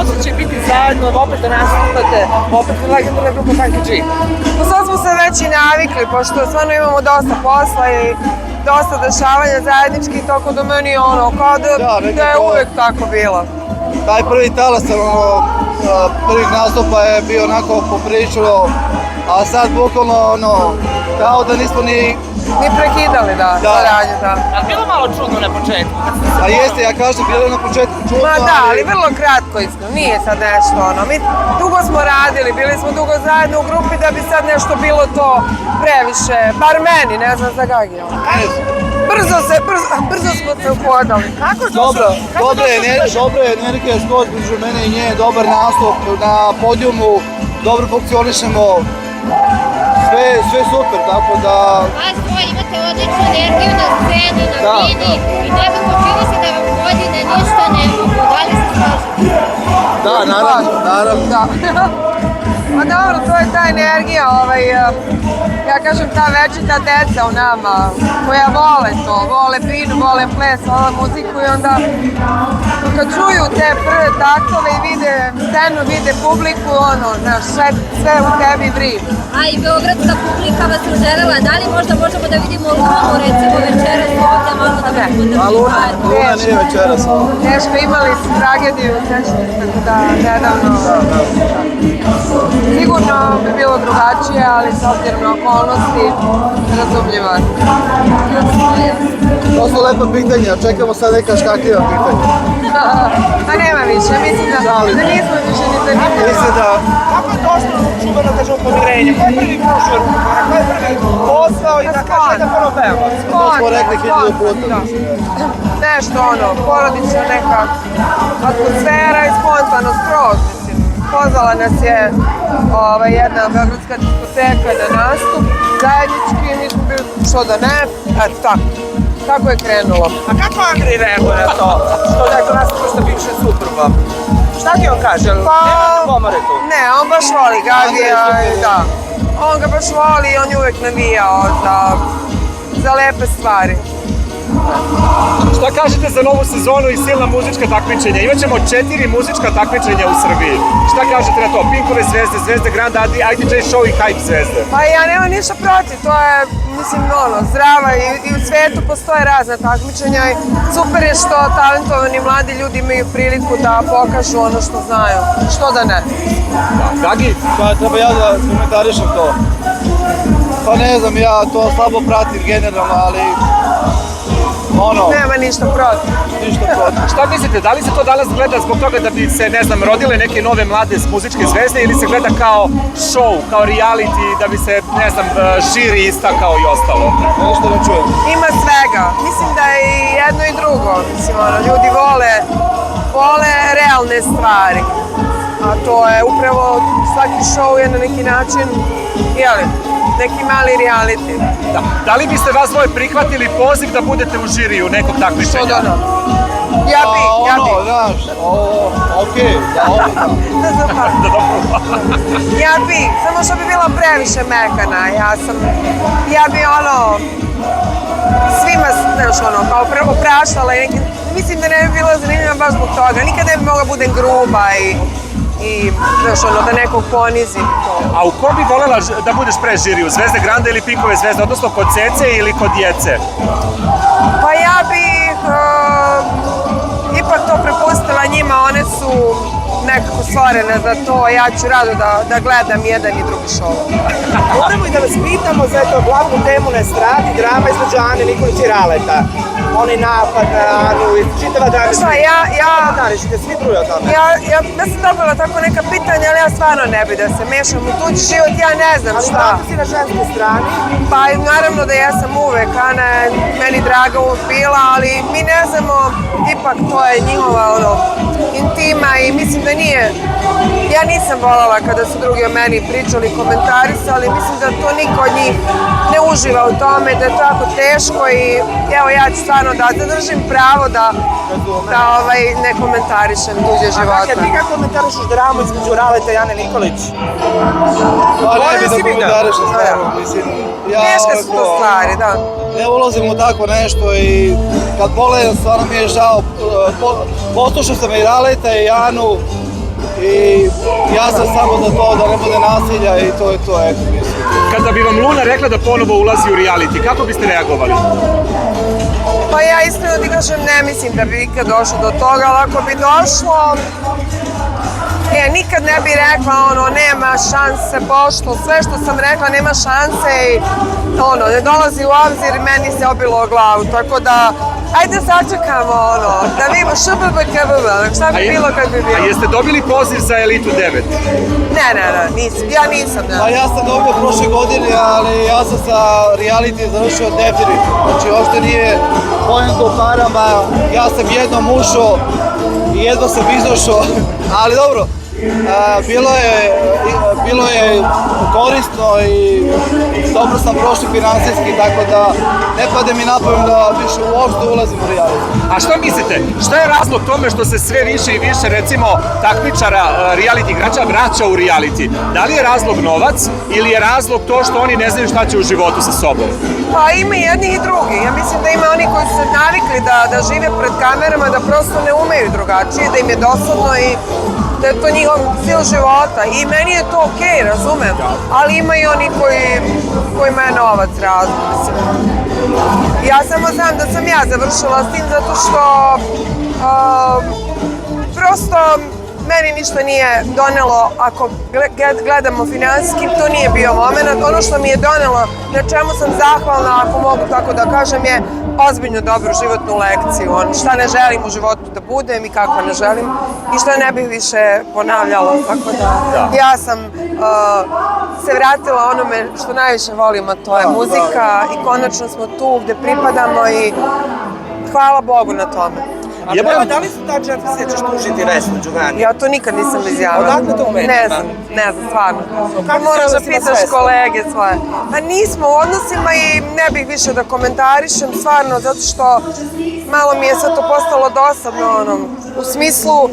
osjećaj biti zajedno, opet da nastupate, opet na legendarna grupa Funky G? Pa sad smo se već i navikli, pošto stvarno imamo dosta posla i dosta dešavanja zajedničkih, tako da meni je ono, kao da je uvek tako bilo. Taj prvi talas, prvih nastupa je bio onako popričalo, a sad bukvalno kao da nismo ni prekidali, da, saradnju, da. Ali bilo malo čudno na početku? A jeste, ja kažem, bilo je na početku čudno, Ma da, ali vrlo kratko iskreno, nije sad nešto ono. Mi dugo smo radili, bili smo dugo zajedno u grupi da bi sad nešto bilo to previše, bar meni, ne znam za Gagija. Brzo smo se uhodali. Dobra energija skroz među mene i nje, dobar nastup na podijumu, dobro funkcionišemo, sve super, tako da... Vas dvoje imate odličnu energiju na sceni, na bini i nekako čini se da vam godine ništa ne mogu. Da li se slažete? Da, naravno. Pa dobro, to je ta energija, ja kažem ta večita deca u nama, koja vole to, vole binu, vole ples, vole muziku i onda kad čuju te prve taktove i vide scenu, vide publiku, znaš, sve u tebi vri. A i beogradska publika vas uželela, da li možda možemo da vidimo Lunu recimo večeras ovdje, možda da vas budemo Luna nije večeras. Teško, imali su tragediju, tako da nedavno. Sigurno bi bilo drugačije, ali s obzirom na okolnosti, razumljivo. To su lepa pitanja, čekamo sad neka škakljiva pitanja. Pa nema više, mislim da nismo više ni zanimljivi. Mislim da... Kako je došlo do čuvenog, da kažemo, pomirenja? Ko je prvi prušio ruku? Ko je prvi posao i da kaže da prvo peva? To smo rekli 1000 puta. Nešto porodična neka atmosfera i spontano skroz, mislim. Pozvala nas je jedna beogradska diskoteka na nastup, zajednički, mi smo bili što da ne, eto tako. Tako je krenulo. A kako Andrej reaguje na to? Što neko nastupa što bivše supruga? Šta ti on kaže? Nema ljubomore tu? Ne, on baš voli Gagija, da. On ga baš voli i on je uvek navijao za lepe stvari. Šta kažete za novu sezonu i silna muzička takmičenja? Imaćemo 4 muzička takmičenja u Srbiji. Šta kažete na to? Pinkove zvezde, Zvezde Granda, IDJ Show i Hype zvezde. Pa ja nemam ništa protiv, to je, mislim, zdrava i u svetu postoje razna takmičenja i super je što talentovani mladi ljudi imaju priliku da pokažu ono što znaju. Što da ne? Gagi? Pa treba ja da komentarišem to. Pa ne znam, ja to slabo pratim generalno, ali... Nema ništa protiv. Šta mislite, da li se to danas gleda zbog toga da bi se, ne znam, rodile neke nove mlade muzičke zvezde ili se gleda kao show, kao reality, da bi se, ne znam, žiri istakao i ostalo? Ništa ne čujem. Ima svega. Mislim da je i jedno i drugo. Mislim, ljudi vole realne stvari. A to je upravo, svaki show je na neki način, neki mali reality. Da li biste vas dvoje prihvatili poziv da budete u žiriju nekog takmičenja? Što da ne? Ja bi. Znaš, okej. Ja bi, samo što bi bila previše mekana. Ja bi svima, znaš, kao opraštala i neki, mislim da ne bi bila zanimljiva baš zbog toga. Nikad ne bi mogla budem gruba i znaš, da nekog ponizim. A u ko bi voljela da budeš pre žiriju? Zvezde Granda ili Pinkove zvezde? Odnosno kod Cece ili kod Jece? Pa ja bih ipak to prepustila njima, one su nekako stvorene za to, ja ću rado da gledam jedan i drugi show. Moramo i da vas pitamo za glavnu temu na estradi, drama između Ane Nikolić i Raleta. Onaj napad na Anu i čitava drama. Šta, svi truju o tome. Ja sam dobila tako neka pitanja, ali ja stvarno ne bi da se mešam u tuđi život, ja ne znam šta. Ali kako si na ženskoj strani? Pa naravno da ja sam uvek, Ana je meni draga uvek bila, ali mi ne znamo, ipak to je njihova intima i mislim da nije. Ja nisam voljela kada su drugi o meni pričali, komentarisali, mislim da to niko od njih ne uživa u tome, da je to jako teško i evo ja ću stvarno da zadržim pravo da ne komentarišem tuđe života. Ti kako komentarišeš dramu između Raleta i Ane Nikolić? Pa ne bi da komentarišem stvarno, mislim. Teške su to stvari, da. Ne ulazim u tako nešto i kad pogledam, stvarno mi je žao. Poslušao sam i Raleta i Anu I ja sam samo za to da ne bude nasilja i to je to, eto mislim. Kada bi vam Luna rekla da ponovo ulazi u reality, kako biste reagovali? Pa ja iskreno ti kažem, ne mislim da bi ikad došlo do toga, ali ako bi došlo, nikad ne bi rekla nema šanse, pošto sve što sam rekla nema šanse i ne dolazi u obzir, meni se obilo o glavu, tako da ajde sačekamo da vidimo šbbkbb, šta bi bilo kad bi bilo. A jeste dobili poziv za Elitu 9? Ne, ja nisam. Pa ja sam dobio prošle godine, ali ja sam sa reality završio definitivno, znači uopšte nije poenta u parama, ja sam jednom ušao i jedno sam izašao, ali dobro. Bilo je korisno i dobro sam prošli finansijski, tako da ne pade mi na pamet da više uopšte ulazim u reality. A šta mislite, šta je razlog tome što se sve više i više, recimo, takmičara reality igrača vraća u reality? Da li je razlog novac ili je razlog to što oni ne znaju šta će u životu sa sobom? Pa ima jednih i drugih. Ja mislim da ima oni koji su se navikli da žive pred kamerama, da prosto ne umeju drugačije, da im je dosadno i da je to njihov stil života i meni je to okej, razumem, ali ima i oni kojima je novac razlog, mislim. Ja samo znam da sam ja završila s tim zato što prosto meni ništa nije donelo, ako gledamo finansijski, to nije bio moment. Ono što mi je donelo, na čemu sam zahvalna, ako mogu tako da kažem, je ozbiljno dobru životnu lekciju. Šta ne želim u životu da budem i kako ne želim i šta ne bih više ponavljala. Tako da ja sam se vratila onome što najviše volim, a to je muzika i konačno smo tu gde pripadamo i hvala Bogu na tome. Da li su tačno da se ćeš tužiti Vesnu Đugani? Ja to nikad nisam izjavila. Odakle to umeti? Ne znam, stvarno. Moraš da pitaš kolege svoje. Pa nismo u odnosima i ne bih više da komentarišem, stvarno, zato što malo mi je sve to postalo dosadno, u smislu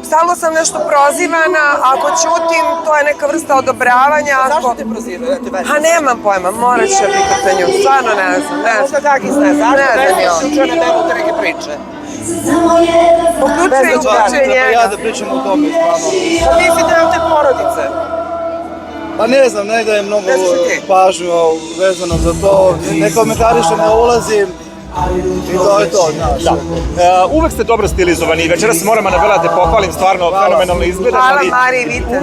stalno sam nešto prozivana, ako ćutim, to je neka vrsta odobravanja. Zašto te prozivate Vesna? A nemam pojma, morat ću pitati nju, stvarno ne znam. Možda Gagi zna, zašto Vesna se učeo na delu neke priče? Uključuje njega. Ja da pričam o tome, stvarno. Pa mislite na te porodice? Pa ne znam, ne dajem mnogo pažnju vezano za to, ne komentarišem, ne ulazim. I to je to, znaš. Uvek ste dobro stilizovani i večeras moram Anabela da te pohvalim, stvarno fenomenalno izgledaš. Hvala Mariji Vite.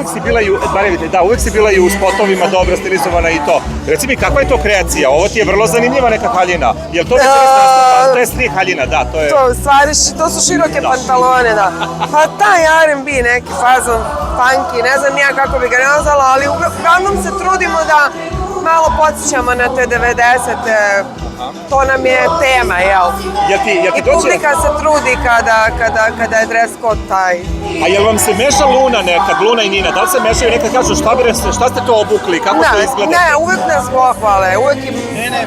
Uvek si bila i u spotovima dobro stilizovana i to. Reci mi, kakva je to kreacija? Ovo ti je vrlo zanimljiva neka haljina. Jel to večeras nastupa? To je stih haljina, da, to je... To su široke pantalone, da. Pa taj R&B neki fazon, funky, ne znam nija kako bi ga nazvala, ali uglavnom se trudimo da malo podsjećamo na te 90-te. To nam je tema, jel? I publika se trudi kada je dress code taj. A jel vam se meša Luna nekad, Luna i Nina? Da li se mešaju nekad kažu šta ste to obukli, kako to izgleda? Ne, uvek nas pohvale, uvek im... Ne,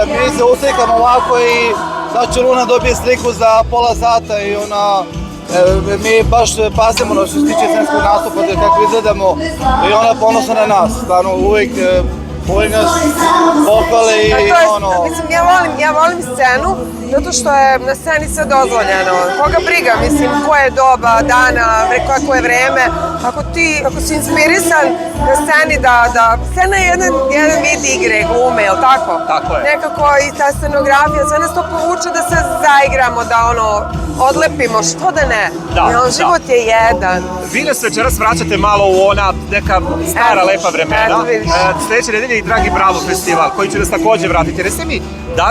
mi se uslikamo ovako i sad će Luna dobije sliku za pola sata i ona... Mi baš pazimo što se tiče scenskog nastupa, kako izgledamo i ona ponosna na nas, stvarno uvek nas pohvale i ono... Mislim, ja volim scenu, zato što je na sceni sve dozvoljeno. Koga briga, mislim, koje je doba, dana, kako je vreme. Ako si inspirisan na sceni da... Scena je jedan vid igre, glume, jel tako? Tako je. Nekako i ta scenografija, sve nas to povuče da se zaigramo, da odlepimo, što da ne. Život je jedan. Vi nas večeras vraćate malo u ona neka stara lepa vremena. Sljedeće nedelje i Dragi Bravo festival, koji će nas takođe vratiti. Recite mi, da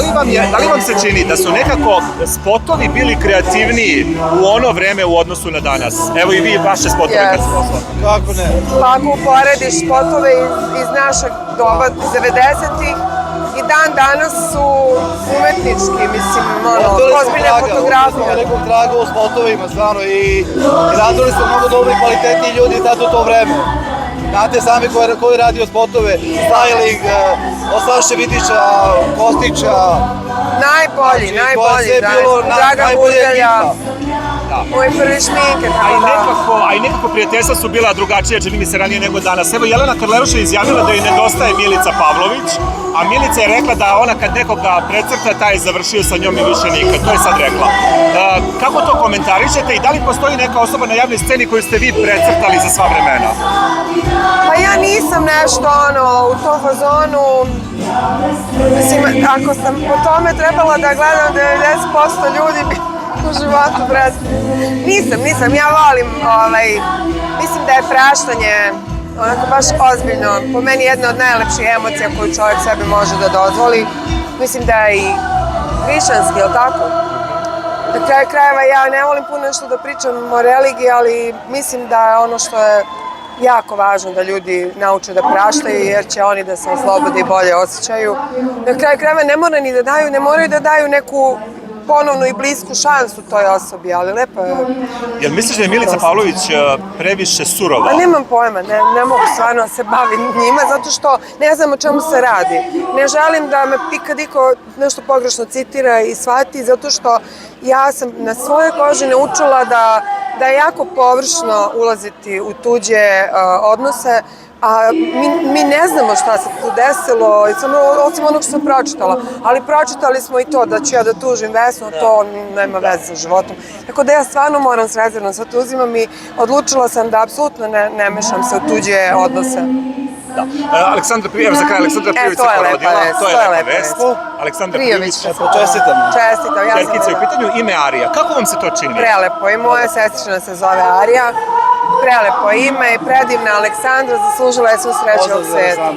li vam se čini da su nekako spotovi bili kreativniji u ono vreme u odnosu na danas? Evo i vi vaše spotove kad ste poslali. Kako ne? Pa ako uporediš spotove iz našeg doba, 90-ih, i danas su umetnički, mislim, ozbiljne fotografije. Ostavili smo nekog traga u spotovima, stvarno, i radili su mnogo dobri, kvalitetni ljudi tada u to vreme. Znate sami koji je radio spotove, styling, od Saše Vidića, Kostića. Najbolji, Draga Budelja. Moji prvi šminke, A tako da. i nekako prijateljstva su bila drugačija, čini mi se ranije nego danas. Evo, Jelena Karleuša je izjavila da joj nedostaje Milica Pavlović, a Milica je rekla da ona kad nekoga precrta, taj je završio sa njom i više nikad. To je sad rekla. Kako to komentarišete i da li postoji neka osoba na javnoj sceni koju ste vi precrtali za sva vremena? Pa ja nisam nešto u tom fazonu. Mislim, ako sam po tome trebala da gledam 90% ljudi bi u životu nisam, ja volim, mislim da je praštanje onako baš ozbiljno, po meni jedna od najlepših emocija koju čovjek sebi može da dozvoli. Mislim da je i hrišćanski, je li tako? Na kraju krajeva ja ne volim puno nešto da pričam o religiji, ali mislim da je ono što je jako važno da ljudi nauče da praštaju, jer će oni da se oslobode i bolje osjećaju. Na kraju krajeva ne moraju da daju neku ponovnu i blisku šansu toj osobi, ali lepo je. Jel misliš da je Milica Pavlović previše surova? Pa nemam pojma, ne mogu stvarno se baviti njima, zato što ne znam o čemu se radi. Ne želim da me ikad iko nešto pogrešno citira i shvati, zato što ja sam na svojoj koži naučila da je jako površno ulaziti u tuđe odnose, a mi ne znamo šta se tu desilo, osim onog što sam pročitala, ali pročitali smo i to da ću ja da tužim Vesnu, to nema veze sa životom. Tako da ja stvarno moram s rezervom sad uzimam i odlučila sam da apsolutno ne mešam se u tuđe odnose. Da. Aleksandra Prijević, za kraj Aleksandra Prijević se porodila, to je lepa vest. Aleksandra Prijević. Čestitam. Čestitam, ja sam Čestitke u pitanju, ime Arija. Kako vam se to čini? Prelepo i moja sestrična se zove Arija. Prelepo ime i predivna Aleksandra, zaslužila je svu sreću ovog sveta.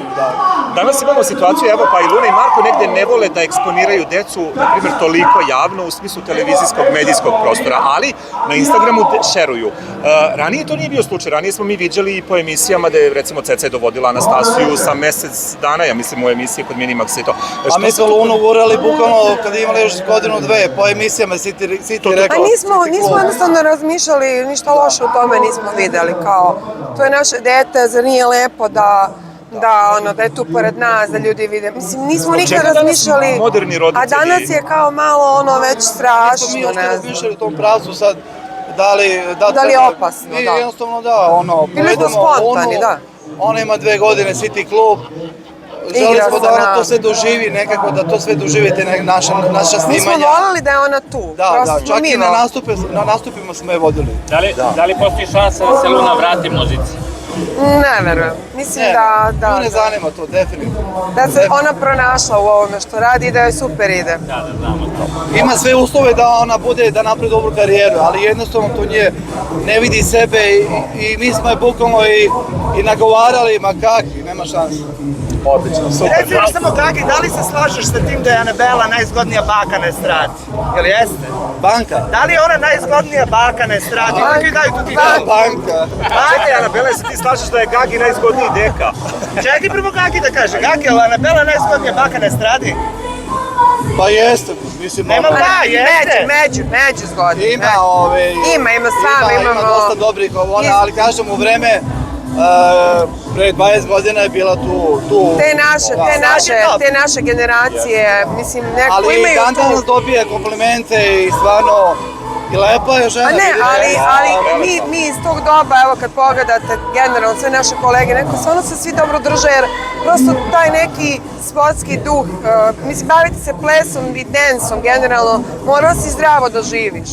Danas imamo situaciju, evo pa i Luna i Marko negde ne vole da eksponiraju decu, na primjer, toliko javno u smislu televizijskog, medijskog prostora, ali na Instagramu šeruju. Ranije to nije bio slučaj, ranije smo mi viđali po emisijama da je, recimo, Ceca je dovodila Anastasiju sa mesec dana, ja mislim, u emisiji kod Minimaxa i to. A mi smo Lunu gurali bukvalno kada imali još godinu, dve, po emisijama si ti rekao. A nismo jednostavno razmišljali, ništa loše u tome nismo videli, kao, to je naše dete, zar nije lepo da je tu pored nas, da ljudi vide. Mislim, nismo nikad razmišljali, a danas je kao malo već strašno, mi uopšte razmišljali u tom pravcu sad, da li je opasno, mi da. jednostavno da, bili smo spontani, da. Ona ima 2 godine, City klub, želi smo da ona to sve doživi, nekako da to sve doživite naša snimanja. Mi smo voljeli da je ona tu. Da, čak i na nastupima smo je vodili. Da li postoji šansa da se Luna vrati muzici? Ne verujem. Mislim da... Nju ne zanima to, definitivno. Da se ona pronašla u ovome što radi i da joj super ide. Da, znamo to. Ima sve uslove da ona bude, da napravi dobru karijeru, ali jednostavno to ne vidi sebe i mi smo je bukvalno i nagovarali, ma kaki, nema šanse. Odlično, super. Reci još samo Gagi, da li se slažeš sa tim da je Anabela najzgodnija baka na estradi? Jel jeste? Banka. Da li je ona najzgodnija baka na estradi? Kako daju tu ti dao? Banka. Čekaj, Anabela, jesi ti slažeš da je Gagi najzgodniji deka? Čekaj prvo Gagi da kaže. Gagi, je li Anabela najzgodnija baka na estradi? Pa jeste, mislim... Nema jeste. Među zgodnije. Ima stvarno, imamo... Ima dosta dobrih, ali kažem u vreme, pre 20 godina je bila tu... Te naše generacije, mislim, neko ali imaju tu... Ali dan danas dobije komplimente i stvarno... I lepa je žena. A ne, ali mi iz tog doba, evo kad pogledate generalno sve naše kolege, neko stvarno se svi dobro drže jer prosto taj neki sportski duh, mislim, baviti se plesom i dansom generalno, morao si zdravo da živiš.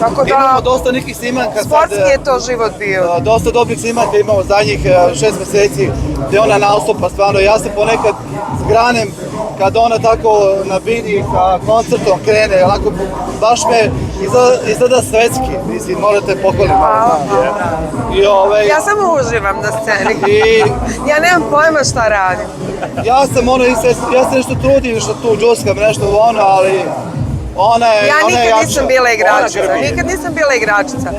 Tako da... Imamo dosta nekih snimaka. Sportski je to život bio. Dosta dobrih snimaka imamo zadnjih 6 meseci gde ona nastupa stvarno. Ja se ponekad zgranem kad ona tako na bini sa koncertom krene, onako baš me izgleda svetski, mislim, morate pohvaliti. Ja samo uživam na sceni. Ja nemam pojma šta radim. Ja se nešto trudim, što tu džuskam, nešto ali ona je jača. Ja nikad nisam bila igračica.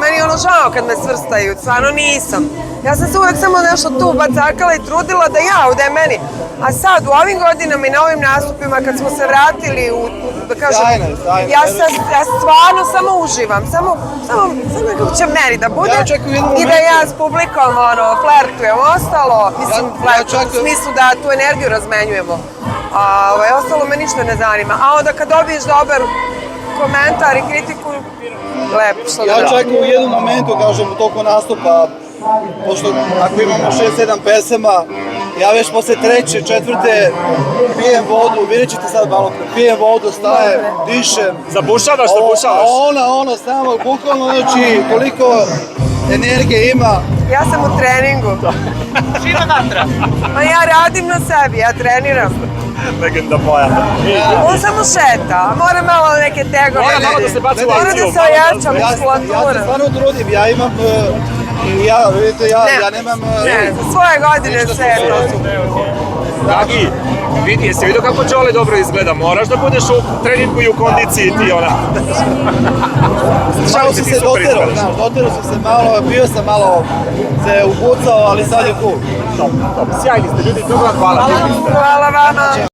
Meni je žao kad me svrstaju, stvarno nisam. Ja sam se uvek samo nešto tu bacakala i trudila da je meni. A sad, u ovim godinama i na ovim nastupima, kad smo se vratili da kažem, ja stvarno samo uživam, samo nekako će meni da bude i da ja s publikom flertujem, ostalo, mislim, flertujem u smislu da tu energiju razmenjujemo. Ostalo me ništa ne zanima. A onda kad dobiješ komentar i kritiku, lepo što da Ja da. čak u jednom momentu, kažem, u toku nastupa, pošto ako imamo 6-7 pesama, ja već posle treće, četvrte pijem vodu, vidjet ćete sad malo, pijem vodu, stajem, dišem. Zabušavaš, A zabušavaš. ona, samo, bukvalno, znači, toliko energije ima. Ja sam u treningu. Živa natra. Ma ja radim na sebi, ja treniram. Legenda moja. On samo šeta, mora malo neke tegove. Mora malo da se baci u Mora akciju, da se malo da- ojača Ja se muskulatura. stvarno trudim, ja imam, vidite, ja nemam... Ne, za svoje godine sve je to. Gagi, jesi vidio kako Đole dobro izgleda? Moraš da budeš u treningu i u kondiciji ti ona. Malo Šalim sam ti, se super doterao, izgledaš. doterao sam se malo, bio sam malo se upucao, ali sad je cool. Top, top. Sjajni ste ljudi, dobro vam hvala. Hvala vama.